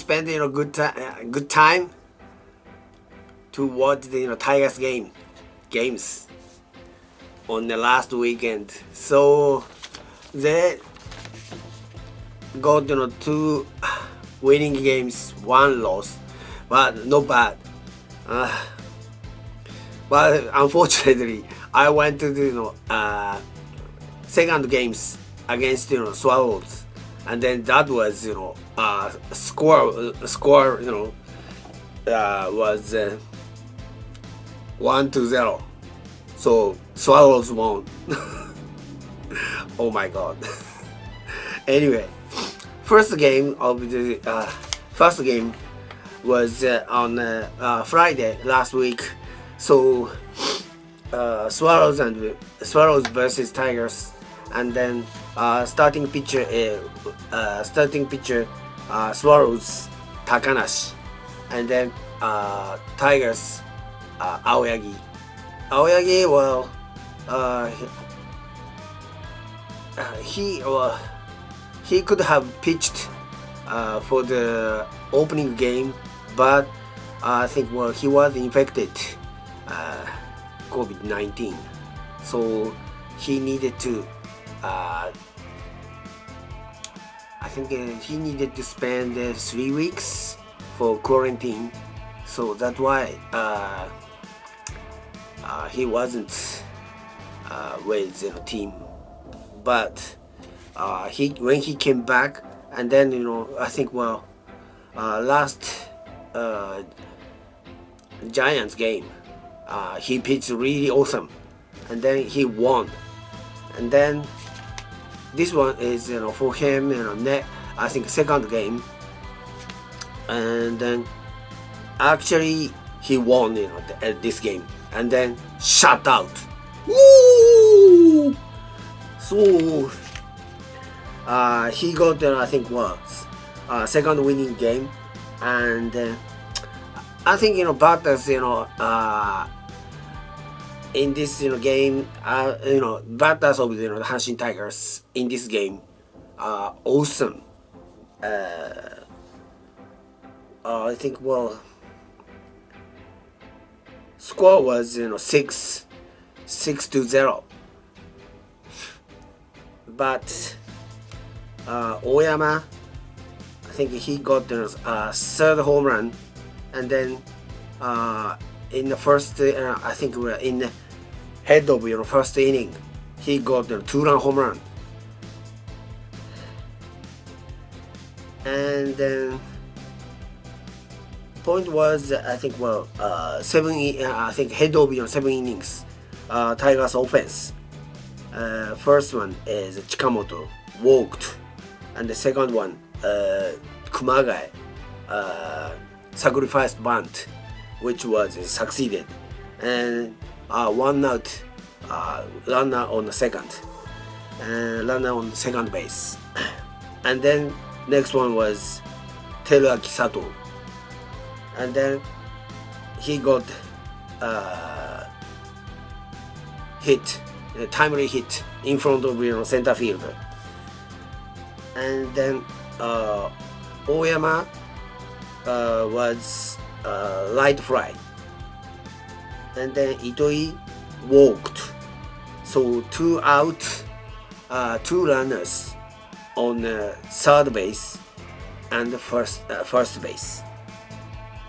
spend good time to watch the Tigers games on the last weekend. So they got two winning games, one loss, but not bad. But unfortunately, I went to the second games against Swallows, and then that was score was 1-0. So Swallows won. Oh my god. Anyway, first game was on Friday last week. So Swallows versus Tigers, and then starting pitcher Swallows Takanashi, and then Tigers Aoyagi. Well, he could have pitched for the opening game, but I think he was infected COVID-19, so he needed to he needed to spend 3 weeks for quarantine, so that's why he wasn't with the team. But when he came back, and then I think last Giants game, he pitched really awesome, and then he won. And then this one is for him I think second game, and then actually he won this game, and then shut out. Woo! So he got I think second winning game, and I think batters in this game batters of the Hanshin Tigers in this game are awesome. I think score was 6-0, but Oyama, I think he got third home run, and then in the first I think we're in the head of first inning, he got a 2-run home run, and then point was I think I think head of 7 innings Tigers offense. First one is Chikamoto walked, and the second one Kumagai sacrificed bunt, which was succeeded, and 1 out, runner on the second base. And then next one was Teruaki Sato, and then he got hit, a timely hit in front of center field, and then Oyama was light fly, and then Itoi walked. So 2 out, 2 runners on third base and first base,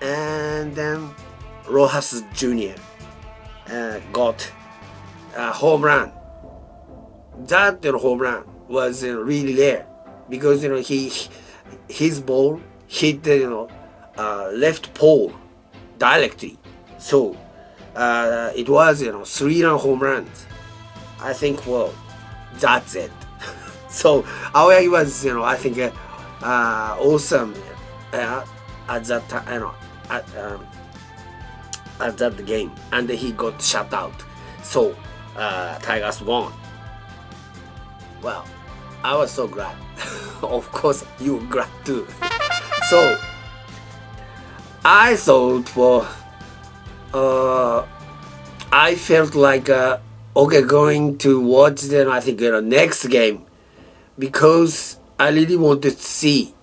and then Rojas Jr. got a home run. That home run was really rare, because his ball hit the left pole directly. So it was 3-run home run. I think that's it. So Aoyagi was I think awesome at that time, at that game, and he got shut out. So Tigers won. Well, I was so glad. Of course, you were glad too. So I thought I felt like going to watch I think next game, because I really wanted to see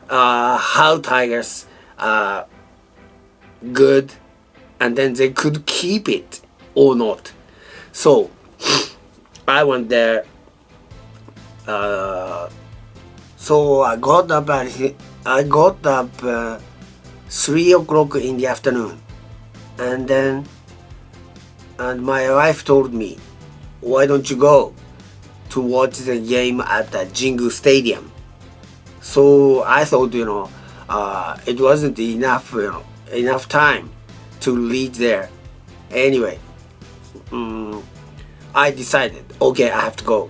how Tigers good, and then they could keep it or not. So I went there. So I got up 3 o'clock in the afternoon, and then my wife told me, "Why don't you go to watch the game at the Jingu Stadium?" So I thought, it wasn't enough time to reach there. Anyway, I decided, okay, I have to go.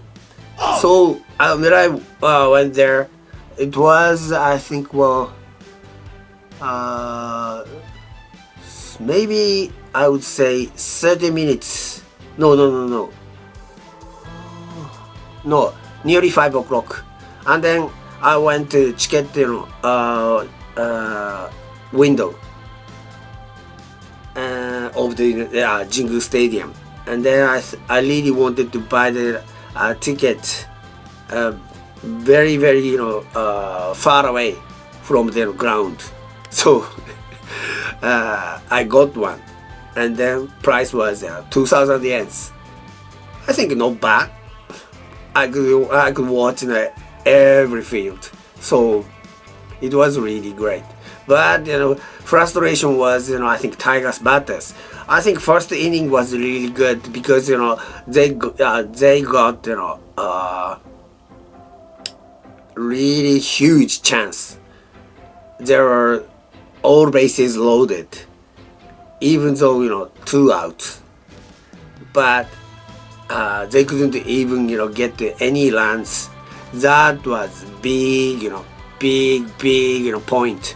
So when I went there, it was, I think, maybe I would say 30 minutes. No, nearly 5 o'clock. And then I went to check window of the Jingu Stadium, and then I really wanted to buy the ticket very very far away from the ground. So I got one, and then price was 2,000 yens. I think not bad. I could watch every field, so it was really great. But frustration was I think Tigers batters. I think first inning was really good because they got really huge chance. There were all bases loaded, even though 2 outs, but they couldn't even get any runs. That was big point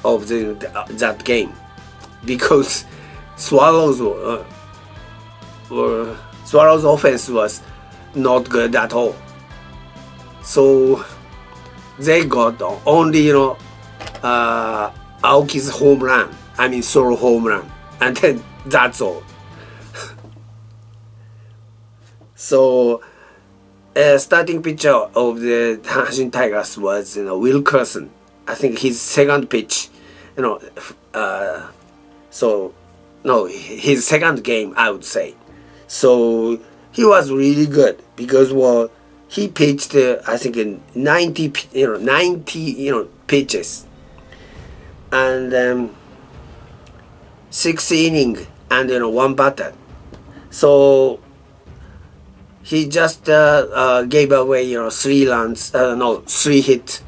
of that game, because Swallows Swallows offense was not good at all. So they got only Aoki's home run, I mean solo home run, and then that's all. So starting pitcher of the Hanshin Tigers was Wilkerson. I think his second pitch, so no, his second game I would say. So he was really good because he pitched I think in 90 pitches, and 6 innings and one batter. So he just gave away 3 runs, no, 3 hits,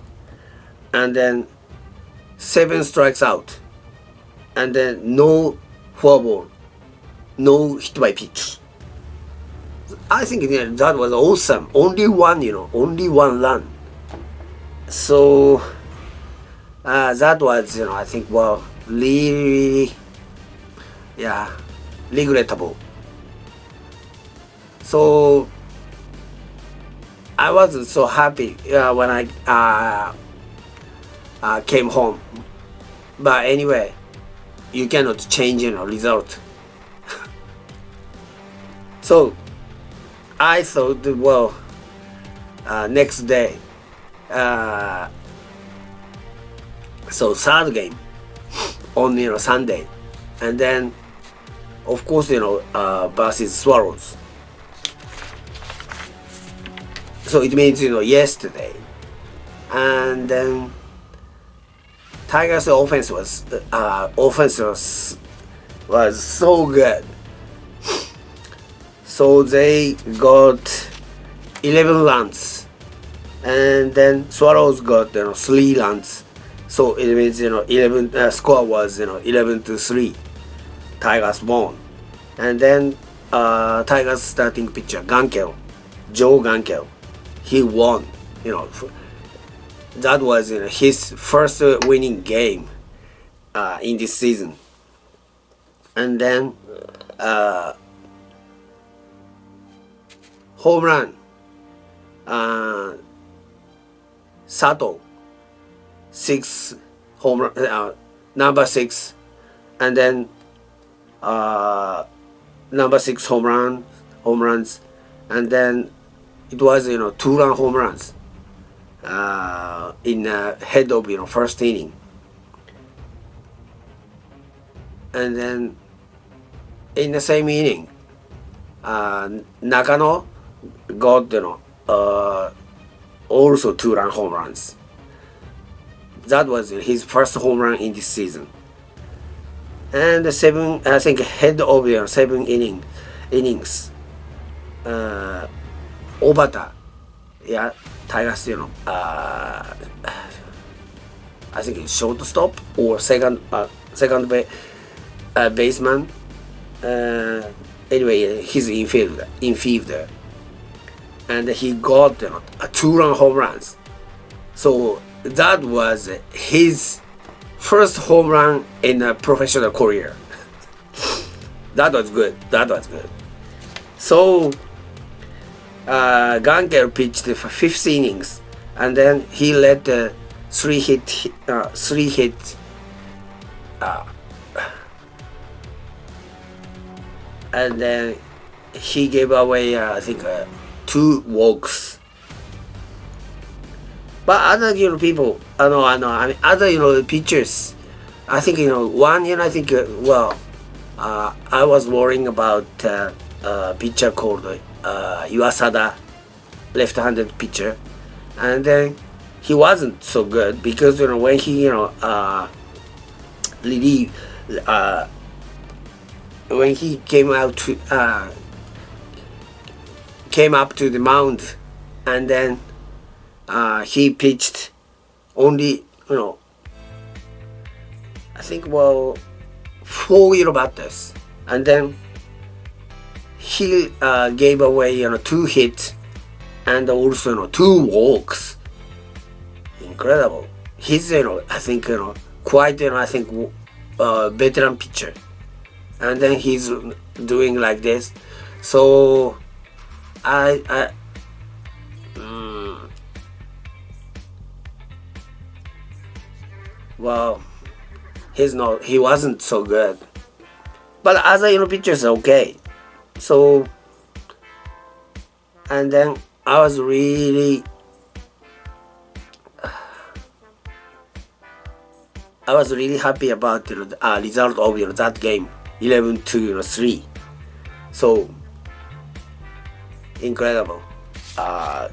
and then 7 strikes out, and then no foul ball, no hit by pitch. I think that was awesome. Only one run. So that was I think really regrettable. So I wasn't so happy when I came home. But anyway, you cannot change result. So I thought, next day, so third game on Sunday, and then of course versus Swallows. So it means yesterday, and then Tigers' offense was so good. So they got 11 runs, and then Swallows got 3 runs. So it means 11 score was 11-3. Tigers won, and then Tigers starting pitcher Joe Gankel, he won. That was his first winning game in this season. And then home run, Sato, 6 home run, number 6, and then number 6 home runs, and then it was 2-run home runs, in head of first inning, and then in the same inning, Nakano got also 2-run home runs. That was his first home run in this season. And the head of 7 innings, Obata, yeah, Tigers, I think it's shortstop or second baseman. Anyway, he's infielder, and he got 2-run home runs. So that was his first home run in a professional career. That was good. So Gankell pitched for 5 innings, and then he led 3 hit, and then he gave away I think 2 walks. But other people, I mean other pitchers, I think one I think I was worrying about a pitcher called Iwasada, left-handed pitcher, and then he wasn't so good because when he when he came up to the mound, and then he pitched only I think 4 batters, and then he gave away 2 hits and also 2 walks. Incredible. He's I think quite I think veteran pitcher, and then he's doing like this. So well, he wasn't so good, but other pitchers are okay. So, and then I was really happy about the result of that game, 11-3. So incredible.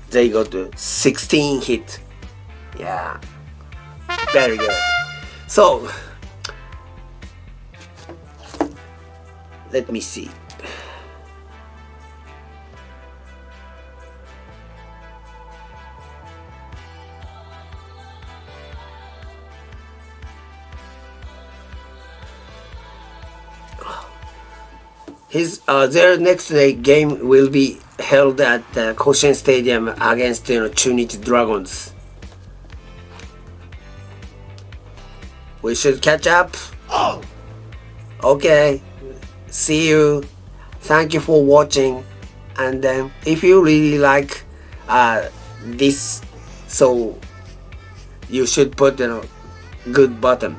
They got 16 hit. Yeah, very good. So let me see. Their next day game will be held at Koshien Stadium against Chunichi Dragons. We should catch up. Okay, see you. Thank you for watching. And then if you really like this, so you should put good button.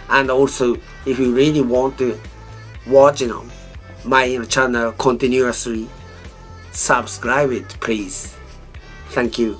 And also if you really want to watch my channel continuously, subscribe it please. Thank you.